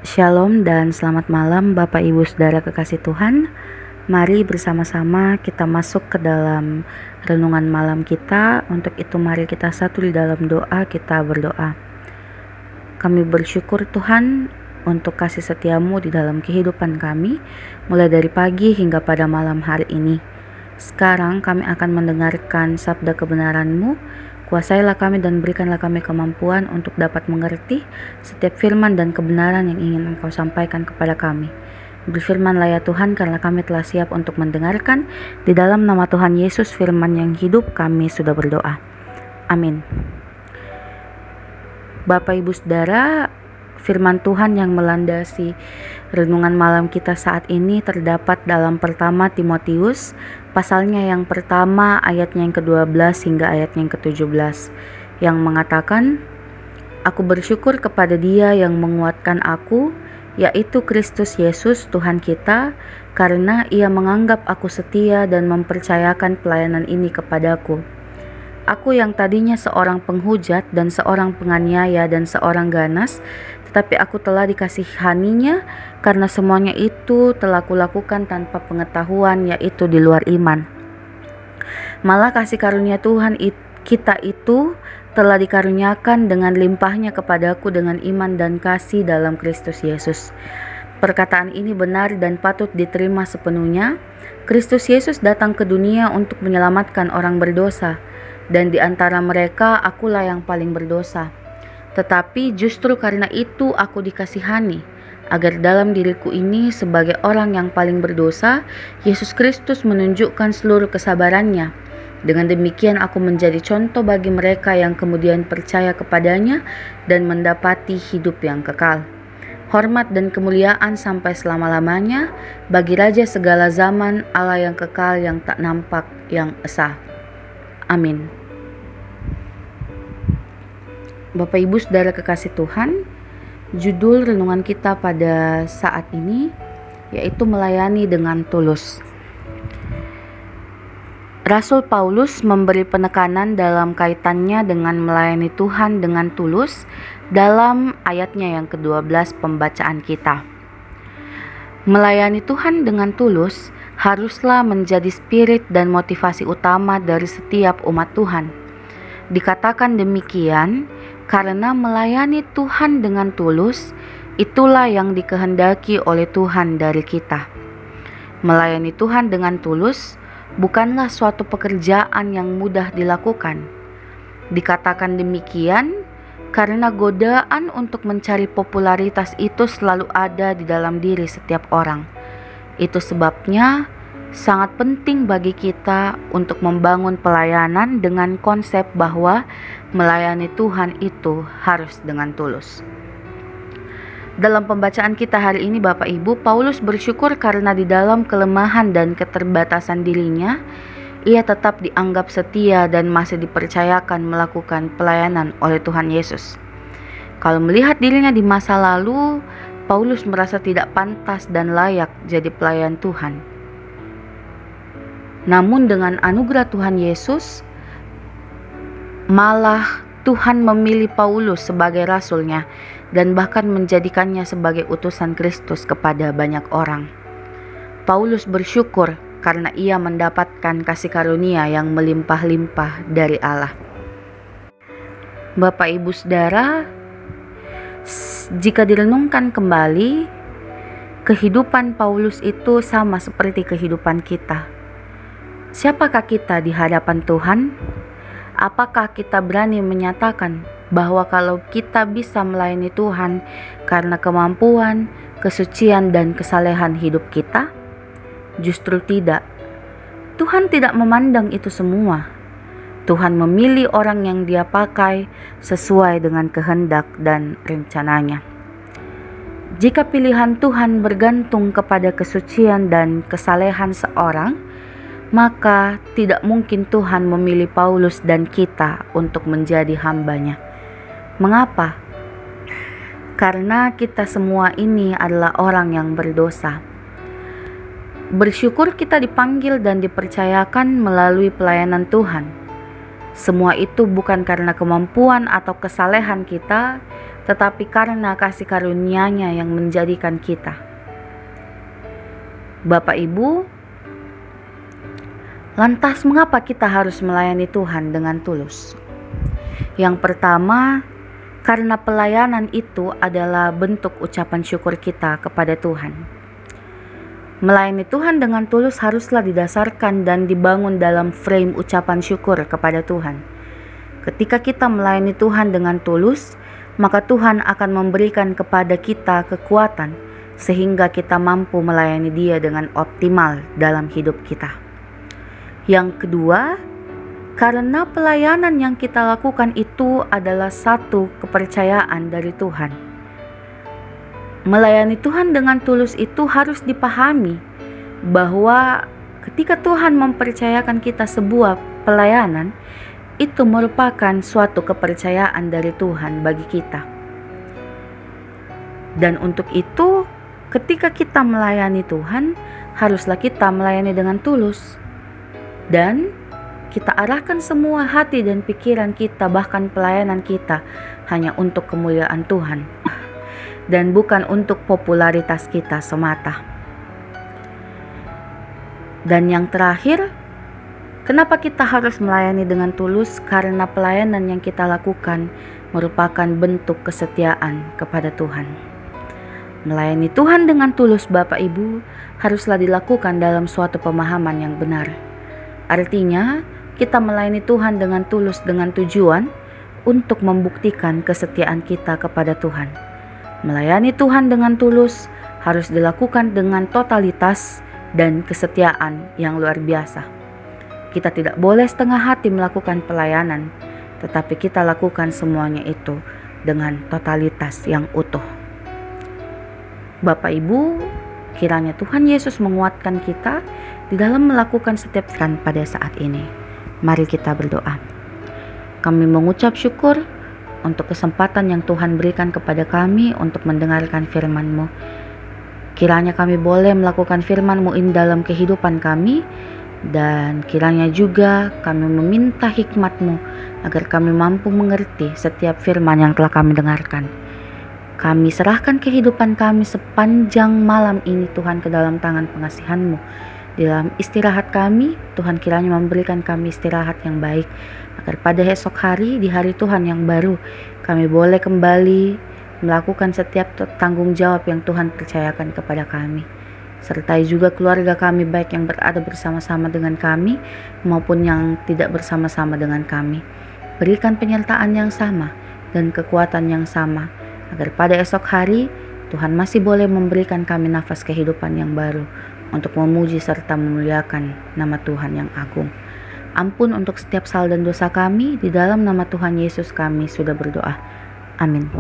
Shalom dan selamat malam Bapak Ibu Saudara kekasih Tuhan. Mari bersama-sama kita masuk ke dalam renungan malam kita. Untuk itu mari kita satu di dalam doa, kita berdoa. Kami bersyukur Tuhan untuk kasih setiamu di dalam kehidupan kami, mulai dari pagi hingga pada malam hari ini. Sekarang kami akan mendengarkan sabda kebenaran-Mu. Kuasailah kami dan berikanlah kami kemampuan untuk dapat mengerti setiap firman dan kebenaran yang ingin Engkau sampaikan kepada kami. Berfirmanlah ya Tuhan, karena kami telah siap untuk mendengarkan. Di dalam nama Tuhan Yesus firman yang hidup kami sudah berdoa. Amin. Bapak Ibu Saudara, firman Tuhan yang melandasi renungan malam kita saat ini terdapat dalam pertama Timotius, pasalnya yang pertama, ayatnya yang ke-12 hingga ayatnya yang ke-17, yang mengatakan, "Aku bersyukur kepada Dia yang menguatkan aku, yaitu Kristus Yesus Tuhan kita, karena Ia menganggap aku setia dan mempercayakan pelayanan ini kepadaku. Aku yang tadinya seorang penghujat dan seorang penganiaya dan seorang ganas, tetapi aku telah dikasihaninya karena semuanya itu telah kulakukan tanpa pengetahuan, yaitu di luar iman. Malah kasih karunia Tuhan kita itu telah dikaruniakan dengan limpahnya kepadaku dengan iman dan kasih dalam Kristus Yesus. Perkataan ini benar dan patut diterima sepenuhnya. Kristus Yesus datang ke dunia untuk menyelamatkan orang berdosa, dan di antara mereka akulah yang paling berdosa. Tetapi justru karena itu aku dikasihani, agar dalam diriku ini sebagai orang yang paling berdosa, Yesus Kristus menunjukkan seluruh kesabarannya. Dengan demikian aku menjadi contoh bagi mereka yang kemudian percaya kepadanya dan mendapati hidup yang kekal. Hormat dan kemuliaan sampai selama-lamanya bagi Raja segala zaman, Allah yang kekal, yang tak nampak, yang esa. Amin." Bapak Ibu Saudara kekasih Tuhan, judul renungan kita pada saat ini yaitu melayani dengan tulus. Rasul Paulus memberi penekanan dalam kaitannya dengan melayani Tuhan dengan tulus dalam ayatnya yang ke-12 pembacaan kita. Melayani Tuhan dengan tulus haruslah menjadi spirit dan motivasi utama dari setiap umat Tuhan. Dikatakan demikian karena melayani Tuhan dengan tulus itulah yang dikehendaki oleh Tuhan dari kita. Melayani Tuhan dengan tulus bukanlah suatu pekerjaan yang mudah dilakukan. Dikatakan demikian karena godaan untuk mencari popularitas itu selalu ada di dalam diri setiap orang. Itu sebabnya sangat penting bagi kita untuk membangun pelayanan dengan konsep bahwa melayani Tuhan itu harus dengan tulus. Dalam pembacaan kita hari ini Bapak Ibu, Paulus bersyukur karena di dalam kelemahan dan keterbatasan dirinya, ia tetap dianggap setia dan masih dipercayakan melakukan pelayanan oleh Tuhan Yesus. Kalau melihat dirinya di masa lalu, Paulus merasa tidak pantas dan layak jadi pelayan Tuhan. Namun dengan anugerah Tuhan Yesus, malah Tuhan memilih Paulus sebagai rasulnya dan bahkan menjadikannya sebagai utusan Kristus kepada banyak orang. Paulus bersyukur karena ia mendapatkan kasih karunia yang melimpah-limpah dari Allah. Bapak Ibu Saudara, jika direnungkan kembali, kehidupan Paulus itu sama seperti kehidupan kita. Siapakah kita di hadapan Tuhan? Apakah kita berani menyatakan bahwa kalau kita bisa melayani Tuhan karena kemampuan, kesucian, dan kesalehan hidup kita? Justru tidak. Tuhan tidak memandang itu semua. Tuhan memilih orang yang Dia pakai sesuai dengan kehendak dan rencananya. Jika pilihan Tuhan bergantung kepada kesucian dan kesalehan seorang, maka tidak mungkin Tuhan memilih Paulus dan kita untuk menjadi hamba-Nya. Mengapa? Karena kita semua ini adalah orang yang berdosa. Bersyukur kita dipanggil dan dipercayakan melalui pelayanan Tuhan. Semua itu bukan karena kemampuan atau kesalehan kita, tetapi karena kasih karunia-Nya yang menjadikan kita. Bapak Ibu, lantas mengapa kita harus melayani Tuhan dengan tulus? Yang pertama, karena pelayanan itu adalah bentuk ucapan syukur kita kepada Tuhan. Melayani Tuhan dengan tulus haruslah didasarkan dan dibangun dalam frame ucapan syukur kepada Tuhan. Ketika kita melayani Tuhan dengan tulus, maka Tuhan akan memberikan kepada kita kekuatan sehingga kita mampu melayani Dia dengan optimal dalam hidup kita. Yang kedua, karena pelayanan yang kita lakukan itu adalah satu kepercayaan dari Tuhan. Melayani Tuhan dengan tulus itu harus dipahami bahwa ketika Tuhan mempercayakan kita sebuah pelayanan, itu merupakan suatu kepercayaan dari Tuhan bagi kita. Dan untuk itu, ketika kita melayani Tuhan, haruslah kita melayani dengan tulus. Dan kita arahkan semua hati dan pikiran kita, bahkan pelayanan kita, hanya untuk kemuliaan Tuhan dan bukan untuk popularitas kita semata. Dan yang terakhir, kenapa kita harus melayani dengan tulus? Karena pelayanan yang kita lakukan merupakan bentuk kesetiaan kepada Tuhan. Melayani Tuhan dengan tulus, Bapak Ibu, haruslah dilakukan dalam suatu pemahaman yang benar. Artinya, kita melayani Tuhan dengan tulus dengan tujuan untuk membuktikan kesetiaan kita kepada Tuhan. Melayani Tuhan dengan tulus harus dilakukan dengan totalitas dan kesetiaan yang luar biasa. Kita tidak boleh setengah hati melakukan pelayanan, tetapi kita lakukan semuanya itu dengan totalitas yang utuh. Bapak Ibu, kiranya Tuhan Yesus menguatkan kita di dalam melakukan setiap kan pada saat ini. Mari kita berdoa. Kami mengucap syukur untuk kesempatan yang Tuhan berikan kepada kami untuk mendengarkan firman-Mu. Kiranya kami boleh melakukan firman-Mu ini dalam kehidupan kami, dan kiranya juga kami meminta hikmat-Mu agar kami mampu mengerti setiap firman yang telah kami dengarkan. Kami serahkan kehidupan kami sepanjang malam ini Tuhan ke dalam tangan pengasihan-Mu. Di dalam istirahat kami, Tuhan kiranya memberikan kami istirahat yang baik, agar pada esok hari, di hari Tuhan yang baru, kami boleh kembali melakukan setiap tanggung jawab yang Tuhan percayakan kepada kami. Sertai juga keluarga kami, baik yang berada bersama-sama dengan kami maupun yang tidak bersama-sama dengan kami. Berikan penyertaan yang sama dan kekuatan yang sama, agar pada esok hari Tuhan masih boleh memberikan kami nafas kehidupan yang baru untuk memuji serta memuliakan nama Tuhan yang agung. Ampun untuk setiap salah dan dosa kami, di dalam nama Tuhan Yesus kami sudah berdoa. Amin.